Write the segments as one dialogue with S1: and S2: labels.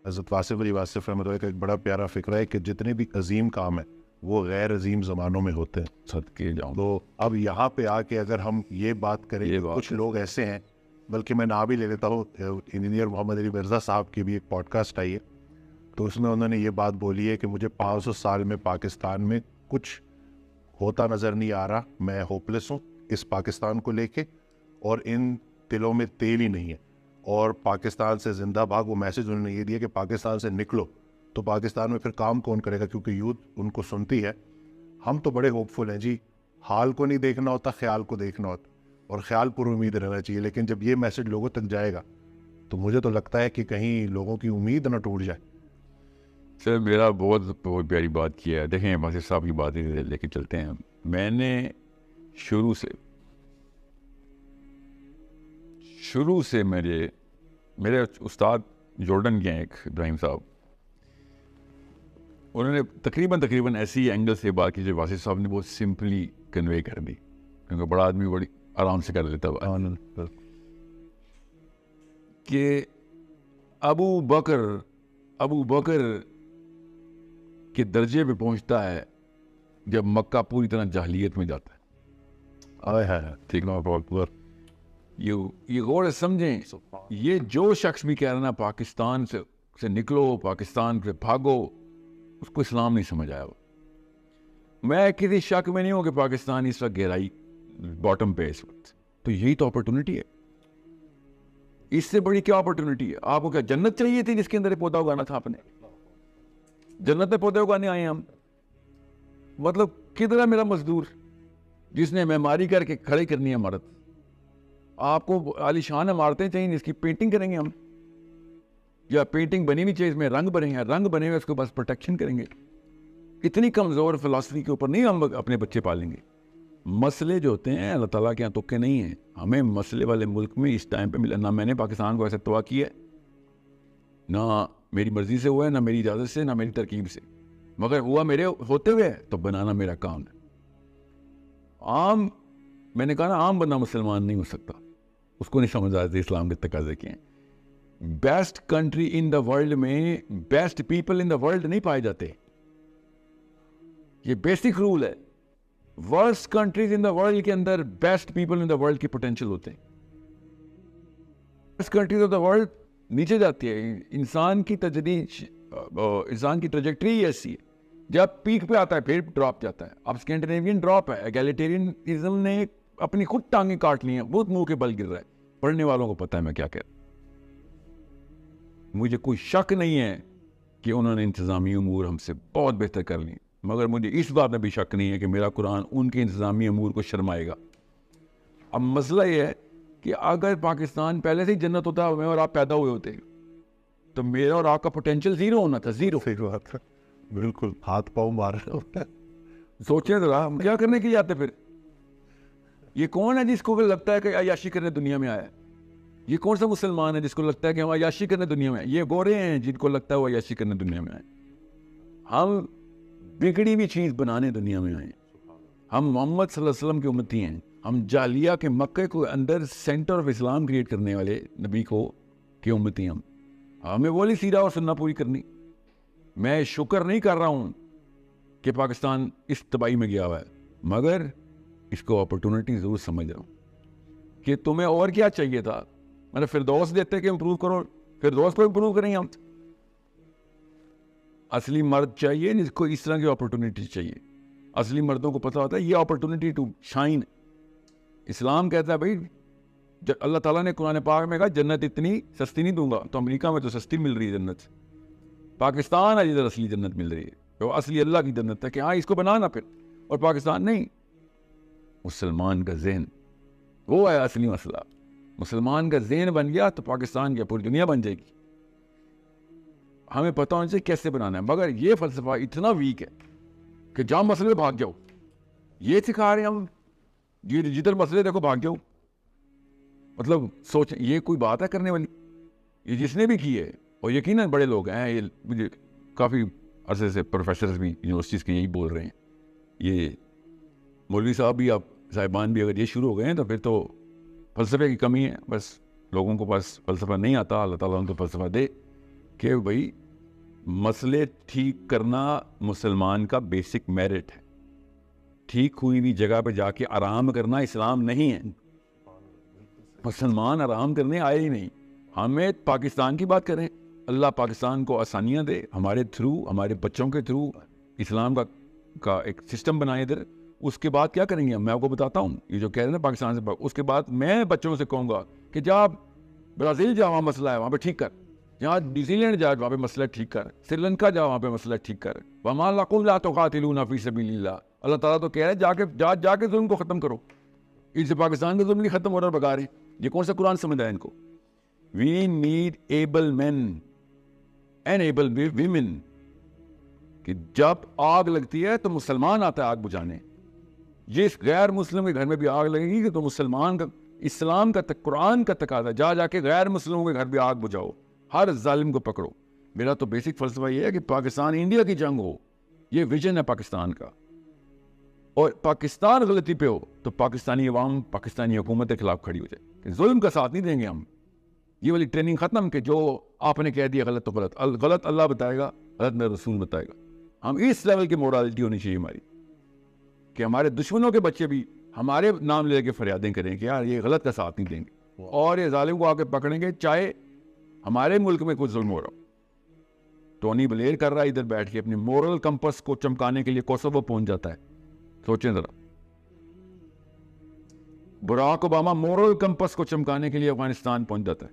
S1: حضرت واصف علی واصف رحمۃ اللہ کا ایک بڑا پیارا فکرہ ہے کہ جتنے بھی عظیم کام ہیں وہ غیر عظیم زمانوں میں ہوتے ہیں.
S2: صدقے جاؤں.
S1: تو اب یہاں پہ آ کے اگر ہم یہ بات کریں کہ کچھ لوگ ایسے ہیں, بلکہ میں نام بھی لے لیتا ہوں, انجینئر محمد علی مرزا صاحب کی بھی ایک پوڈ کاسٹ آئی ہے, تو اس میں انہوں نے یہ بات بولی ہے کہ مجھے 500 سال میں پاکستان میں کچھ ہوتا نظر نہیں آ رہا, میں ہوپلیس ہوں اس پاکستان کو لے کے, اور ان دلوں میں تیل ہی نہیں ہے, اور پاکستان سے زندہ بھاگ. وہ میسج انہوں نے یہ دیا کہ پاکستان سے نکلو, تو پاکستان میں پھر کام کون کرے گا, کیونکہ یوتھ ان کو سنتی ہے. ہم تو بڑے ہوپ فل ہیں جی, حال کو نہیں دیکھنا ہوتا, خیال کو دیکھنا ہوتا, اور خیال پر امید رہنا چاہیے. لیکن جب یہ میسج لوگوں تک جائے گا تو مجھے تو لگتا ہے کہ کہیں لوگوں کی امید نہ ٹوٹ جائے.
S2: سر میرا بہت پیاری بات کیا ہے. دیکھیں واصف صاحب کی باتیں لے کے چلتے ہیں. میں نے شروع سے میرے استاد جارڈن کے ہیں ایک ابراہیم صاحب, انہوں نے تقریباً ایسی اینگل سے بات کی جو واصف صاحب نے بہت سمپلی کنوے کر دی, کیونکہ بڑا آدمی بڑی آرام سے کر لیتا ہے, کہ ابو بکر کے درجے پہ پہنچتا ہے جب مکہ پوری طرح جاہلیت میں جاتا ہے. ٹھیک نا, یہ غور سے سمجھیں. یہ جو شخص بھی کہہ رہا نا پاکستان سے نکلو, پاکستان سے بھاگو, اس کو اسلام نہیں سمجھ آیا. میں کسی شک میں نہیں ہوں کہ پاکستان اس وقت گہرائی باٹم پہ اس وقت, تو یہی تو اپرچونٹی ہے. اس سے بڑی کیا اپرچونٹی ہے؟ آپ کو کیا جنت چاہیے تھی جس کے اندر پودا اگانا تھا؟ آپ نے جنت میں پودے اگانے آئے ہیں ہم. مطلب کدھر ہے میرا مزدور جس نے معماری کر کے کھڑی کرنی ہے عمارت؟ آپ کو عالیشان عمارتیں چاہیے, اس کی پینٹنگ کریں گے ہم, یا پینٹنگ بنی نہیں چاہیے, اس میں رنگ بنے ہیں, رنگ بنے ہوئے اس کو بس پروٹیکشن کریں گے. اتنی کمزور فلسفی کے اوپر نہیں ہم اپنے بچے پالیں گے. مسئلے جو ہوتے ہیں اللہ تعالیٰ کے یہاں تکے نہیں ہیں. ہمیں مسئلے والے ملک میں اس ٹائم پہ ملا. نہ میں نے پاکستان کو ایسے تباہ کیا ہے, نہ میری مرضی سے ہوا ہے, نہ میری اجازت سے, نہ میری ترکیب سے, مگر ہوا میرے ہوتے ہوئے تو بنانا میرا کام ہے. میں نے کہا نا عام بندہ مسلمان نہیں ہو سکتا, اس کو نہیں سمجھ آتے اسلام کے تقاضے کے ہیں. Best country in the world میں best people in the world نہیں پائے جاتے. یہ بیسک رول ہے. Worst countries in the world کے اندر best people in the world کی پوٹینشیل ہوتے ہیں. Best countries of the world نیچے جاتی ہے. انسان کی ٹریجیکٹری ایسی ہے, جب پیک پہ آتا ہے پھر ڈراپ جاتا ہے. اب اسکینڈینیوین ڈراپ ہے. ایگیلیٹیرینزم نے اپنی خود ٹانگیں کاٹ لی ہیں, بہت منہ کے بل گر رہا ہے. پڑھنے والوں کو پتہ ہے میں کیا کہہ رہا ہوں. مجھے کوئی شک نہیں ہے کہ انہوں نے انتظامی امور ہم سے بہت بہتر کر لی, مگر مجھے اس بات میں بھی شک نہیں ہے کہ میرا قرآن ان کے انتظامی امور کو شرمائے گا. اب مسئلہ یہ ہے کہ اگر پاکستان پہلے سے ہی جنت ہوتا, میں اور آپ پیدا ہوئے ہوتے, تو میرا اور آپ کا پوٹینشیل زیرو ہونا تھا. زیرو.
S1: بالکل ہاتھ پاؤں مار رہا ہوتا ہے.
S2: سوچیں ذرا ہم کیا کرنے کے لیے آتے. پھر یہ کون ہے جس کو لگتا ہے کہ عیاشی کرنے دنیا میں آیا ہے؟ یہ کون سا مسلمان ہے جس کو لگتا ہے کہ ہم عیاشی کرنے دنیا میں آئے؟ یہ گورے ہیں جن کو لگتا ہے وہ عیاشی کرنے دنیا میں آئے. ہم بگڑی ہوئی چیز بنانے دنیا میں آئے. ہم محمد صلی اللہ علیہ وسلم کی امتی ہیں. ہم جالیہ کے مکے کو اندر سینٹر آف اسلام کریٹ کرنے والے نبی کو کی امتی. ہمیں وہی سیرہ اور سننا پوری کرنی. میں شکر نہیں کر رہا ہوں کہ پاکستان اس تباہی میں گیا ہوا ہے, مگر اس کو اپرچونٹی ضرور سمجھ رہا ہوں کہ تمہیں اور کیا چاہیے تھا. میں نے فردوس دیتے کہ امپروو کرو, فردوس کو امپروو کریں گے ہم. اصلی مرد چاہیے جس کو اس طرح کی اپرچونٹی چاہیے. اصلی مردوں کو پتہ ہوتا ہے یہ اپرچونٹی ٹو شائن. اسلام کہتا ہے بھائی, اللہ تعالیٰ نے قرآن پاک میں کہا جنت اتنی سستی نہیں دوں گا. تو امریکہ میں تو سستی مل رہی ہے جنت, پاکستان ہے جدھر اصلی جنت مل رہی ہے, تو اصلی اللہ کی جنت ہے کہ ہاں اس کو بنانا پھر, اور پاکستان نہیں. مسلمان کا ذہن وہ ہے اصلی مسئلہ. مسلمان کا ذہن بن گیا تو پاکستان کی پوری دنیا بن جائے گی. ہمیں پتہ ہونا چاہیے کیسے بنانا ہے. مگر یہ فلسفہ اتنا ویک ہے کہ جہاں مسئلے بھاگ جاؤ, یہ سکھا رہے ہیں ہم, یہ جدھر مسئلے دیکھو بھاگ جاؤ. مطلب سوچیں یہ کوئی بات ہے کرنے والی؟ یہ جس نے بھی کی ہے, اور یقیناً بڑے لوگ ہیں, یہ مجھے کافی عرصے سے پروفیسرز بھی یونیورسٹیز کے یہی بول رہے ہیں. یہ مولوی صاحب بھی, آپ صاحبان بھی اگر یہ شروع ہو گئے ہیں تو پھر تو فلسفے کی کمی ہے. بس لوگوں کو پاس فلسفہ نہیں آتا, اللہ تعالیٰ ان کو فلسفہ دے. کہ بھائی مسئلے ٹھیک کرنا مسلمان کا بیسک میرٹ ہے. ٹھیک ہوئی ہوئی جگہ پہ جا کے آرام کرنا اسلام نہیں ہے. مسلمان آرام کرنے آئے ہی نہیں. ہمیں پاکستان کی بات کریں, اللہ پاکستان کو آسانیاں دے, ہمارے تھرو, ہمارے بچوں کے تھرو اسلام کا ایک سسٹم بنائے ادھر. اس کے بعد کیا کریں گے میں آپ کو بتاتا ہوں. یہ جو کہہ رہے ہیں نا پاکستان سے, اس کے بعد میں بچوں سے کہوں گا کہ جا برازیل جا, وہاں مسئلہ ہے وہاں پہ ٹھیک کر. جہاں نیوزی لینڈ جا وہاں پہ مسئلہ ٹھیک کر. سری لنکا جا وہاں پہ مسئلہ ٹھیک کر. وَمَا لَكُمْ لَا تُقَاتِلُونَ فِي سَبِيلِ اللَّهِ. اللہ تعالیٰ تو کہہ رہے ہیں جا کے ظلم کو ختم کرو. ان سے پاکستان کا ظلم نہیں ختم ہو رہا, بگا رہے. یہ کون سا قرآن سمجھ رہا ہے ان کو؟ We need able men and able women. کہ جب آگ لگتی ہے تو مسلمان آتا ہے آگ بجھانے. جس غیر مسلم کے گھر میں بھی آگ لگے گی تو مسلمان کا, اسلام کا, قرآن کا تقاضا جا کے غیر مسلموں کے گھر بھی آگ بجھاؤ, ہر ظالم کو پکڑو. میرا تو بیسک فلسفہ یہ ہے کہ پاکستان انڈیا کی جنگ ہو, یہ ویژن ہے پاکستان کا. اور پاکستان غلطی پہ ہو تو پاکستانی عوام پاکستانی حکومت کے خلاف کھڑی ہو جائے کہ ظلم کا ساتھ نہیں دیں گے ہم. یہ والی ٹریننگ ختم کہ جو آپ نے کہہ دیا غلط تو غلط, غلط اللہ بتائے گا, غلط میرا رسول بتائے گا. ہم اس لیول کی مورالٹی ہونی چاہیے ہماری کہ ہمارے دشمنوں کے بچے بھی ہمارے نام لے کے فریادیں کریں کہ یار یہ غلط کا ساتھ نہیں دیں گے, اور یہ ظالم کو آ کے پکڑیں گے چاہے ہمارے ملک میں کچھ ظلم ہو رہا ہو. ٹونی بلیر کر رہا ہے ادھر بیٹھ کے اپنی مورل کمپس کو چمکانے کے لیے کوسوو پہنچ جاتا ہے. سوچیں ذرا, براک اوباما مورل کمپس کو چمکانے کے لیے افغانستان پہنچ جاتا ہے.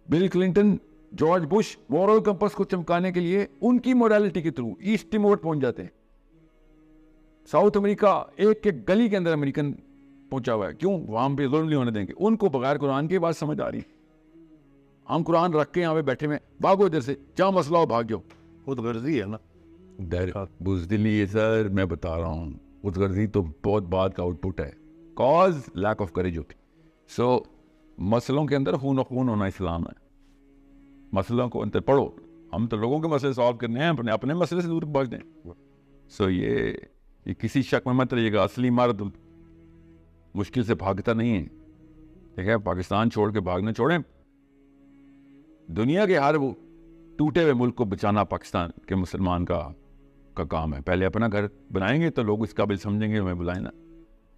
S2: Bill Clinton, George Bush moral campus کو چمکانے کے لیے ان کی مورالٹی کے تھرو ایسٹ ٹیمور پہنچ جاتے ہیں. ساؤتھ امریکہ ایک گلی کے اندر امریکن پہنچا ہوا ہے. کیوں؟ وہاں پہ ظلم نہیں ہونے دیں گے. ان کو بغیر قرآن کی بات سمجھ آ رہی. ہم قرآن رکھ کے یہاں پہ بیٹھے ہوئے, بھاگو ادھر سے, جہاں مسئلہ ہو بھاگ جاؤ.
S1: خود غرضی ہے نا,
S2: بزدلی ہے سر, میں بتا رہا ہوں. خود غرضی تو بہت بات کا آؤٹ پٹ ہے, کاز لیک آف کریج ہوتی. سو مسئلوں کے اندر خون و خون ہونا اسلام ہے. مسئلوں کو اندر پڑھو. ہم تو لوگوں کے مسئلے سالو کرنے ہیں, اپنے مسئلے سے دور بھاگ دیں. سو یہ کسی شک میں مت رہیے گا, اصلی مرد مشکل سے بھاگتا نہیں ہے. ٹھیک ہے, پاکستان چھوڑ کے بھاگنا چھوڑیں. دنیا کے ہر وہ ٹوٹے ہوئے ملک کو بچانا پاکستان کے مسلمان کا کام ہے. پہلے اپنا گھر بنائیں گے تو لوگ اس قابل سمجھیں گے, ہمیں بلائیں نا.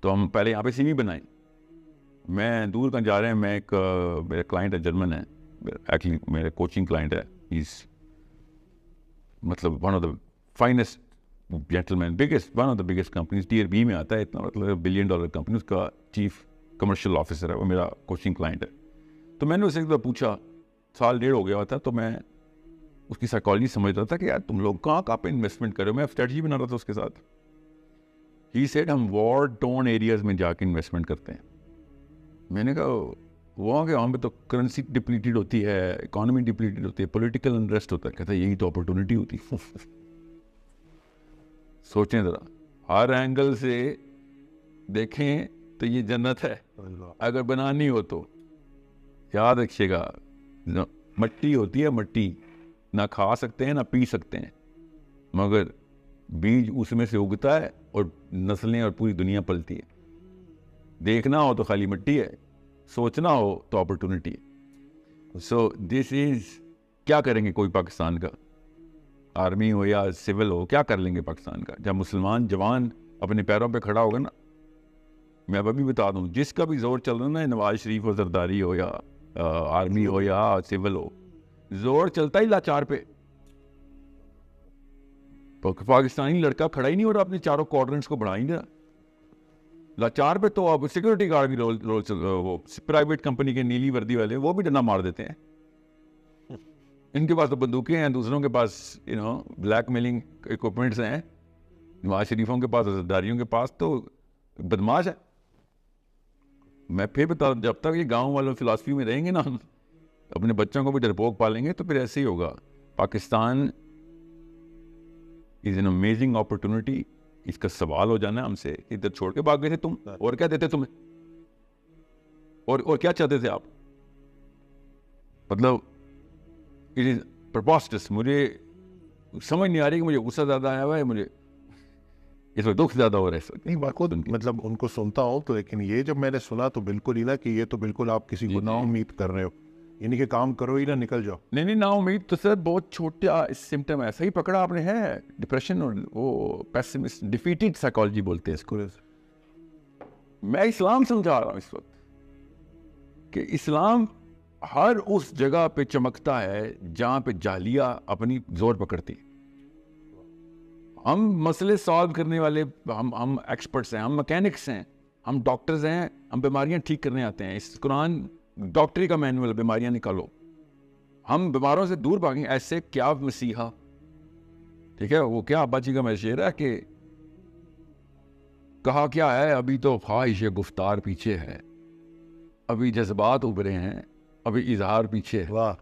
S2: تو ہم پہلے یہاں پہ سی وی بنائیں. میں دور کہاں جا رہے ہیں, میں ایک میرا کلائنٹ ہے, جرمن ہے, ایکچولی میرے کوچنگ کلائنٹ ہے. مطلب one of the finest gentleman, one of the biggest companies, tier B میں آتا ہے, اتنا مطلب $1 بلین کمپنی, اس کا چیف کمرشل آفیسر ہے, وہ میرا کوچنگ کلائنٹ ہے. تو میں نے اسے ایک دفعہ پوچھا, 1.5 سال ہو گیا تھا, تو میں اس کی سائیکالوجی سمجھ رہا تھا کہ یار تم لوگ کہاں پہ انویسٹمنٹ کرو. میں اسٹریٹجی بنا رہا تھا اس کے ساتھ. ہی سیڈ ہم وار ٹون ایریاز میں جا کے انویسٹمنٹ کرتے ہیں. میں نے کہا وہاں پہ تو کرنسی ڈپلیٹڈ ہوتی ہے, اکانومی ڈپلیٹڈ ہوتی ہے, پولیٹیکل انٹرسٹ ہوتا ہے. کہتا ہے یہی تو اپرچونٹی ہوتی ہے. سوچیں ذرا, ہر اینگل سے دیکھیں تو یہ جنت ہے. اگر بنانی ہو تو یاد رکھیے گا, مٹی ہوتی ہے, مٹی نہ کھا سکتے ہیں نہ پی سکتے ہیں, مگر بیج اس میں سے اگتا ہے اور نسلیں اور پوری دنیا پلتی ہے. دیکھنا ہو تو خالی مٹی ہے, سوچنا ہو تو اپرچونٹی ہے. سو دس از, کیا کریں گے کوئی پاکستان کا, آرمی ہو یا سول ہو, کیا کر لیں گے پاکستان کا جب مسلمان جوان اپنے پیروں پہ کھڑا ہوگا نا. میں اب بھی بتا دوں, جس کا بھی زور چل رہا نا, نواز شریف ہو, زرداری ہو, یا آرمی ہو یا سول ہو, زور چلتا ہی لاچار پہ. پاکستانی لڑکا کھڑا ہی نہیں ہو رہا, اپنے چاروں کوارٹرنٹس کو بڑھا ہی نہیں رہا. لاچار پہ تو اب سیکورٹی گارڈ بھی وہ پرائیویٹ کمپنی کے نیلی وردی والے, وہ بھی ڈنڈا مار دیتے ہیں. ان کے پاس تو بندوقیں ہیں, دوسروں کے پاس بلیک میلنگ اکوپمنٹس ہیں. نواز شریفوں کے پاس, زرداریوں کے پاس تو بدماش ہے. میں پھر بتا دوں, جب تک یہ گاؤں والوں فلاسفی میں رہیں گے نا, اپنے بچوں کو بھی ڈرپوک پالیں گے, تو پھر ایسے ہی ہوگا. Pakistan is an amazing opportunity. اس کا سوال ہو جانا ہے ہم سے, ادھر چھوڑ کے بھاگ گئے تھے تم, اور کیا دیتے تمہیں, اور کیا چاہتے تھے آپ. مطلب اٹ از پرپاسٹس. مجھے سمجھ نہیں آ رہی کہ مجھے غصہ زیادہ آیا ہوا ہے, مجھے اس وقت دکھ زیادہ ہو رہا ہے.
S1: نہیں بات مطلب ان کو سنتا ہوں تو, لیکن یہ جب میں نے سنا تو بالکل ہی نا کہ یہ تو بالکل آپ کسی گناہ امید کر رہے ہو. یعنی کہ کام کرو ہی نہ نکل جاؤ.
S2: نہیں نا امید تو سر بہت چھوٹا سمٹم ہے, صحیح پکڑا آپ نے ہے, ڈپریشن اور وہ پیسمسٹ ڈیفیٹڈ سائیکالوجی بولتے ہیں اس کو. میں اسلام سمجھا رہا ہوں اس وقت کہ اسلام ہر اس جگہ پہ چمکتا ہے جہاں پہ جاہلیہ اپنی زور پکڑتی. ہم مسئلے سالو کرنے والے ہم ایکسپرٹس ہیں, ہم میکینکس ہیں, ہم ڈاکٹرز ہیں, ہم بیماریاں ٹھیک کرنے آتے ہیں. اس قرآن ڈاکٹری کا مینول, بیماریاں نکالو. ہم بیماروں سے دور بھاگیں. ایسے کیا مسیحا, ٹھیک ہے, وہ کیا ابا جی کا میں شعر ہے کہ کہا کیا ہے ابھی تو خواہش گفتار پیچھے ہے, ابھی جذبات ابھرے ہیں, ابھی اظہار پیچھے ہے.
S1: واہ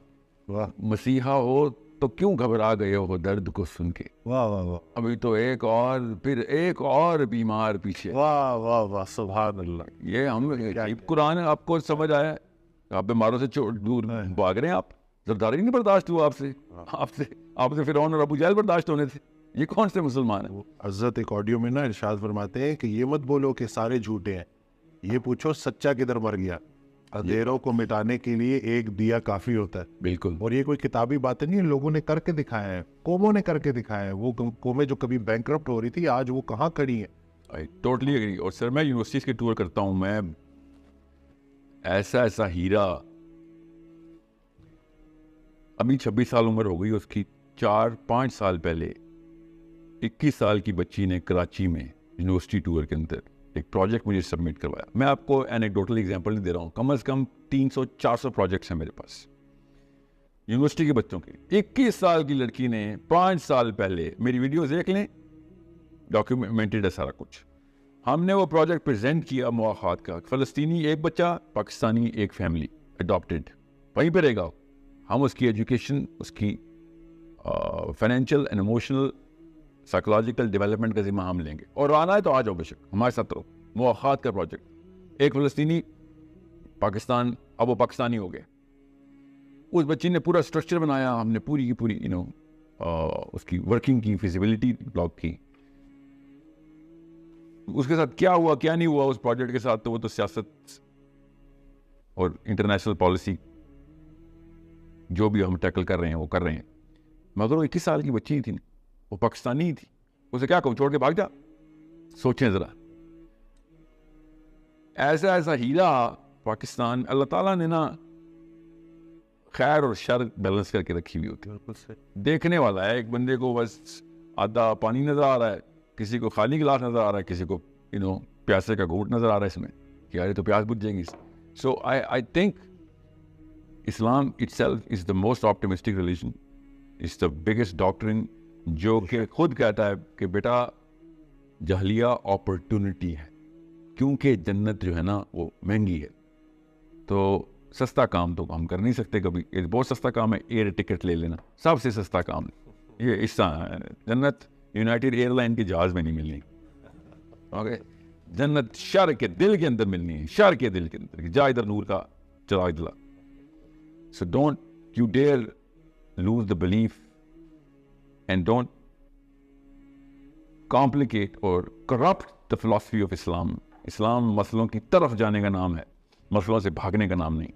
S1: واہ.
S2: مسیحا ہو تو کیوں گھبرا گئے ہو درد کو سن کے,
S1: واہ واہ واہ.
S2: ابھی تو ایک اور پھر ایک اور بیمار پیچھے.
S1: واہ واہ واہ, سبحان اللہ.
S2: یہ ہم قرآن آپ کو سمجھ آیا, آپ بیماروں سے دور بھاگ رہے ہیں. آپ زرداری نہیں برداشت ہوا آپ سے فرعون اور ابو جہل برداشت ہونے تھے. یہ کون سے مسلمان ہیں؟
S1: حضرت ایک آڈیو میں نا ارشاد فرماتے ہیں کہ یہ مت بولو کہ سارے جھوٹے ہیں, یہ پوچھو سچا کدھر مر گیا. اندھیروں کو مٹانے کے لیے ایک دیا کافی ہوتا ہے.
S2: بالکل.
S1: اور یہ کوئی کتابی باتیں نہیں ہے, لوگوں نے کر کے دکھایا ہے, قوموں نے کر کے دکھایا ہے. وہ قومیں جو کبھی بینکرپٹ ہو رہی تھی آج وہ کہاں کھڑی ہیں.
S2: I totally agree. اور سر میں یونیورسٹیز کے ٹور کرتا ہوں, میں ایسا ہیرا, ابھی 26 سال عمر ہو گئی اس کی, 4-5 سال پہلے 21 سال کی بچی نے کراچی میں یونیورسٹی ٹور کے اندر ایک پروجیکٹ مجھے سبمٹ کروایا. میں آپ کو اینیکڈوٹل ایگزامپل نہیں دے رہا ہوں, کم از کم 300-400 پروجیکٹس ہیں میرے پاس یونیورسٹی کے بچوں کے. 21 سال کی لڑکی نے 5 سال پہلے, میری ویڈیوز دیکھ لیں, ڈاکیومنٹڈ ہے سارا کچھ. ہم نے وہ پروجیکٹ پریزنٹ کیا مواخات کا, فلسطینی ایک بچہ, پاکستانی ایک فیملی اڈاپٹیڈ, وہیں پہ رہے گا. ہم اس کی ایجوکیشن, اس کی financial and emotional psychological development کا ذمہ ہم لیں گے, اور آنا ہے تو آ جاؤ بے شک, ہمارے ساتھ رہو. مواخات کا پروجیکٹ, ایک فلسطینی پاکستان, اب وہ پاکستانی ہو گئے. اس بچی نے پورا اسٹرکچر بنایا, ہم نے پوری کی پوری اس کی ورکنگ کی, فیزیبلٹی بلاک کی. اس کے ساتھ کیا ہوا کیا نہیں ہوا اس پروجیکٹ کے ساتھ, تو وہ تو سیاست اور انٹرنیشنل پالیسی جو بھی ہم ٹیکل کر رہے ہیں وہ کر رہے ہیں. مگر وہ 21 سال کی بچی ہی تھی, وہ پاکستانی ہی تھی. اسے کیا کہوں, چھوڑ کے بھاگ جا. سوچیں ذرا, ایسا ہیرا پاکستان اللہ تعالیٰ نے نا خیر اور شر بیلنس کر کے رکھی ہوئی ہوتی ہے. دیکھنے والا ہے, ایک بندے کو بس آدھا پانی نظر آ رہا ہے, کسی کو خالی گلاس نظر آ رہا ہے, کسی کو پیاسے کا گھونٹ نظر آ رہا ہے اس میں کہ یار تو پیاس بجھ جائیں گی. So I think Islam itself is the most optimistic religion. It's the biggest doctrine جو کہ خود کہتا ہے کہ بیٹا جہلیہ اپرچونٹی ہے, کیونکہ جنت جو ہے نا وہ مہنگی ہے. تو سستا کام تو ہم کر نہیں سکتے کبھی. یہ بہت سستا کام ہے ایئر ٹکٹ لے لینا, سب سے سستا کام ہے یہ. اس جنت یونائٹیڈ ایئر لائن کے جہاز میں نہیں ملنی. اوکے, جنت شر کے دل کے اندر ملنی ہے, شر کے دل کے اندر. جا ادھر نور کا چراغ جلا. So don't you dare lose the belief and don't complicate or corrupt the philosophy of Islam. اسلام مسئلوں کی طرف جانے کا نام ہے, مسئلوں سے بھاگنے کا نام نہیں.